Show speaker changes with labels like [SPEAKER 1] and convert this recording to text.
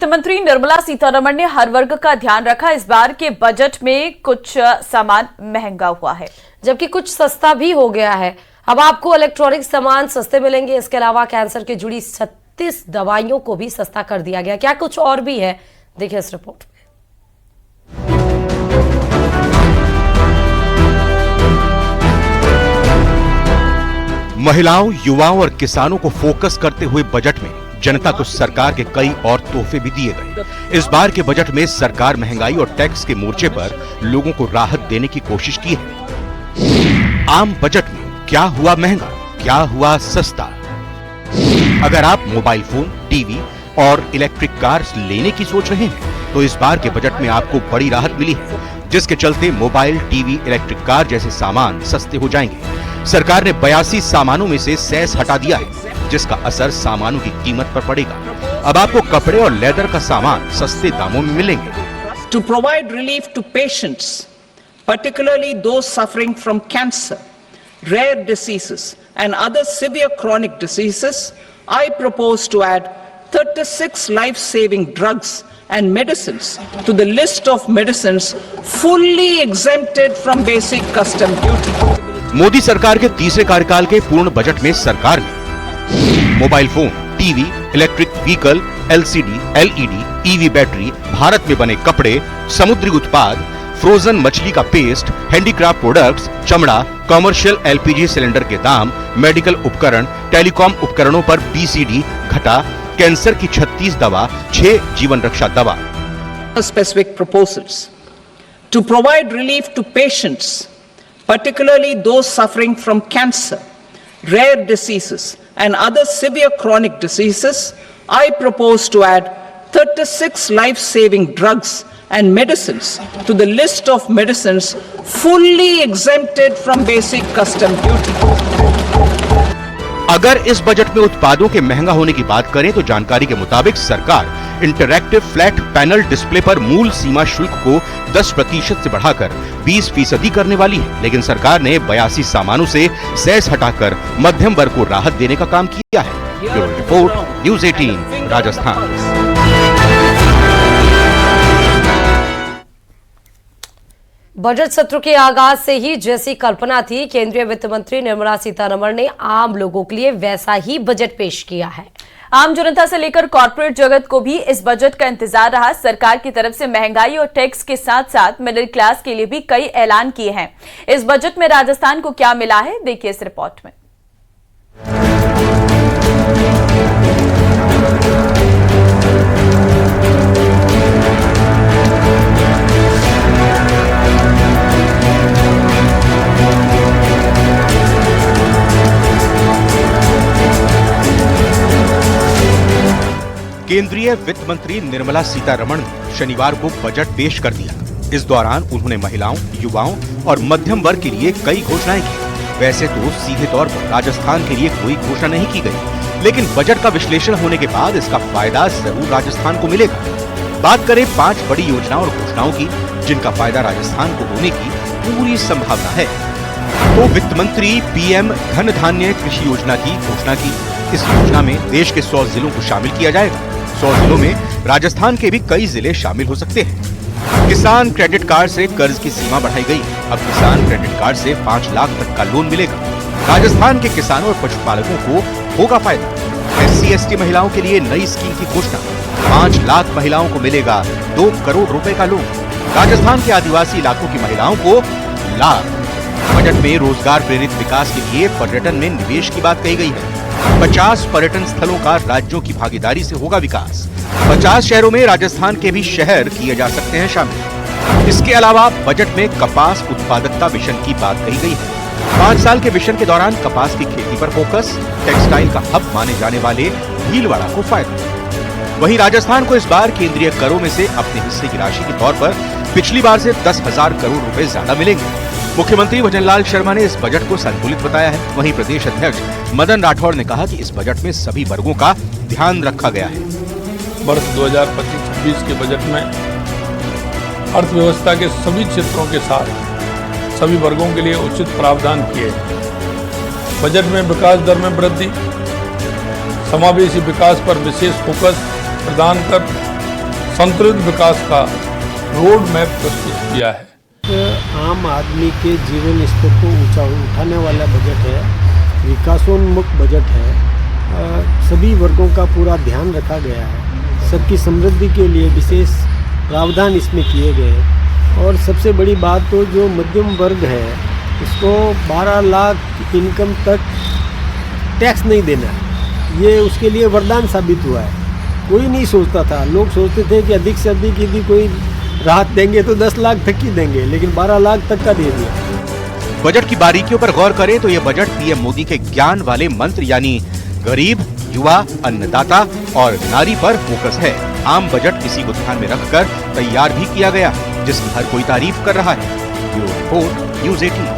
[SPEAKER 1] वित्त मंत्री निर्मला सीतारमण ने हर वर्ग का ध्यान रखा। इस बार के बजट में कुछ सामान महंगा हुआ है
[SPEAKER 2] जबकि कुछ सस्ता भी हो गया है। अब आपको इलेक्ट्रॉनिक सामान सस्ते मिलेंगे। इसके अलावा कैंसर के जुड़ी 36 दवाइयों को भी सस्ता कर दिया गया। क्या कुछ और भी है, देखिए इस रिपोर्ट में।
[SPEAKER 3] महिलाओं, युवाओं और किसानों को फोकस करते हुए बजट में जनता को सरकार के कई और तोहफे भी दिए गए। इस बार के बजट में सरकार महंगाई और टैक्स के मोर्चे पर लोगों को राहत देने की कोशिश की है। आम बजट में क्या हुआ महंगा, क्या हुआ सस्ता? अगर आप मोबाइल फोन, टीवी और इलेक्ट्रिक कार लेने की सोच रहे हैं तो इस बार के बजट में आपको बड़ी राहत मिली है, जिसके चलते मोबाइल, टीवी, इलेक्ट्रिक कार जैसे सामान सस्ते हो जाएंगे। सरकार ने 82 सामानों में से सेस हटा दिया है, जिसका असर सामानों की कीमत पर पड़ेगा। अब आपको कपड़े और लेदर का सामान सस्ते दामों में मिलेंगे।
[SPEAKER 4] To provide relief to patients, particularly those suffering from cancer, rare diseases and other severe chronic diseases, I propose to add 36 life-saving drugs and medicines to the list of medicines fully exempted from basic custom duty.
[SPEAKER 3] Modi सरकार के तीसरे कार्यकाल के पूर्ण budget में सरकार ने mobile phone, TV, electric vehicle, LCD, LED, EV battery, Bharat में बने कपड़े, समुद्री उत्पाद, फ्रोजन मछली का पेस्ट, हैंडीक्राफ्ट प्रोडक्ट्स, चमड़ा, कमर्शियल एलपीजी सिलेंडर के दाम, मेडिकल उपकरण, टेलीकॉम उपकरणों पर बीसीडी घटा, कैंसर की 36 दवा, 6 जीवन रक्षा दवा।
[SPEAKER 4] Specific proposals to provide relief to patients, particularly those suffering from cancer, rare diseases and other severe chronic diseases, I propose to add 36 life-saving drugs and medicines to the list of medicines fully exempted from basic custom duty.
[SPEAKER 3] अगर इस budget में उत्पादों के महंगा होने की बात करें तो जानकारी के मुताबिक सरकार इंटरैक्टिव फ्लैट पैनल डिस्प्ले पर मूल सीमा शुल्क को 10% से बढ़ाकर 20% करने वाली है। लेकिन सरकार ने 82 सामानों से सेस हटाकर मध्यम वर्ग को राहत देने का काम किया है। Bureau report, news 18, Rajasthan.
[SPEAKER 2] Budget सत्र के आगाज से ही जैसी कल्पना थी, केंद्रीय वित्त मंत्री निर्मला सीतारमण ने आम लोगों के लिए वैसा ही बजट पेश किया है।
[SPEAKER 1] आम जनता से लेकर कॉर्पोरेट जगत को भी इस बजट का इंतजार रहा। सरकार की तरफ से महंगाई और टैक्स के साथ साथ मिडिल क्लास के लिए भी कई ऐलान किए हैं। इस बजट में राजस्थान को क्या मिला है, देखिए इस रिपोर्ट में।
[SPEAKER 3] केंद्रीय वित्त मंत्री निर्मला सीतारमण ने शनिवार को बजट पेश कर दिया। इस दौरान उन्होंने महिलाओं, युवाओं और मध्यम वर्ग के लिए कई घोषणाएं की। वैसे तो सीधे तौर पर राजस्थान के लिए कोई घोषणा नहीं की गई, लेकिन बजट का विश्लेषण होने के बाद इसका फायदा जरूर राजस्थान को मिलेगा। बात करें 5 बड़ी योजनाओं और घोषणाओं की, जिनका फायदा राजस्थान को होने की पूरी संभावना है। तो वित्त मंत्री पीएम धन धान्य कृषि योजना की घोषणा की। इस योजना में देश के 100 जिलों को शामिल किया जाएगा। 100 जिलों में राजस्थान के भी कई जिले शामिल हो सकते हैं। किसान क्रेडिट कार्ड से कर्ज की सीमा बढ़ाई गई। अब किसान क्रेडिट कार्ड से 5 लाख तक का लोन मिलेगा। राजस्थान के किसानों और पशुपालकों को होगा फायदा। SC/ST महिलाओं के लिए नई स्कीम की घोषणा। 5 लाख महिलाओं को मिलेगा 2 करोड़ रुपए का लोन। राजस्थान के आदिवासी इलाकों की महिलाओं को लाभ। बजट में रोजगार प्रेरित विकास के लिए पर्यटन में निवेश की बात कही गई है। 50 पर्यटन स्थलों का राज्यों की भागीदारी से होगा विकास। 50 शहरों में राजस्थान के भी शहर किए जा सकते हैं शामिल। इसके अलावा बजट में कपास उत्पादकता मिशन की बात कही गई है। 5 साल के मिशन के दौरान कपास की खेती पर फोकस। टेक्सटाइल का हब माने जाने वाले भीलवाड़ा को फायदा। वहीं राजस्थान को इस बार केंद्रीय करों में से अपने हिस्से की राशि के तौर पर पिछली बार से 10,000 करोड़ रुपए ज्यादा मिलेंगे। मुख्यमंत्री भजनलाल शर्मा ने इस बजट को संतुलित बताया है। वहीं प्रदेश अध्यक्ष मदन राठौड़ ने कहा कि इस बजट में सभी वर्गों का ध्यान रखा गया है।
[SPEAKER 5] वर्ष 2025-26 के बजट में अर्थव्यवस्था के सभी क्षेत्रों के साथ सभी वर्गों के लिए उचित प्रावधान किए। बजट में विकास दर में वृद्धि, समावेशी विकास पर विशेष फोकस प्रदान कर संतुलित विकास का रोड मैप प्रस्तुत किया है।
[SPEAKER 6] आम आदमी के जीवन स्तर को ऊंचा उठाने वाला बजट है, विकासोन्मुख बजट है। सभी वर्गों का पूरा ध्यान रखा गया है, सबकी समृद्धि के लिए विशेष प्रावधान इसमें किए गए हैं। और सबसे बड़ी बात तो जो मध्यम वर्ग है उसको 12 लाख इनकम तक टैक्स नहीं देना है, ये उसके लिए वरदान साबित हुआ है। कोई नहीं सोचता था, लोग सोचते थे कि अधिक से अधिक यदि कोई राहत देंगे तो 10 लाख तक की देंगे, लेकिन 12 लाख तक का दे दिया।
[SPEAKER 3] बजट की बारीकियों पर गौर करें तो यह बजट पीएम मोदी के ज्ञान वाले मंत्र यानी गरीब, युवा, अन्नदाता और नारी पर फोकस है। आम बजट इसी को ध्यान में रखकर तैयार भी किया गया, जिसकी हर कोई तारीफ कर रहा है। Bureau report, news 18।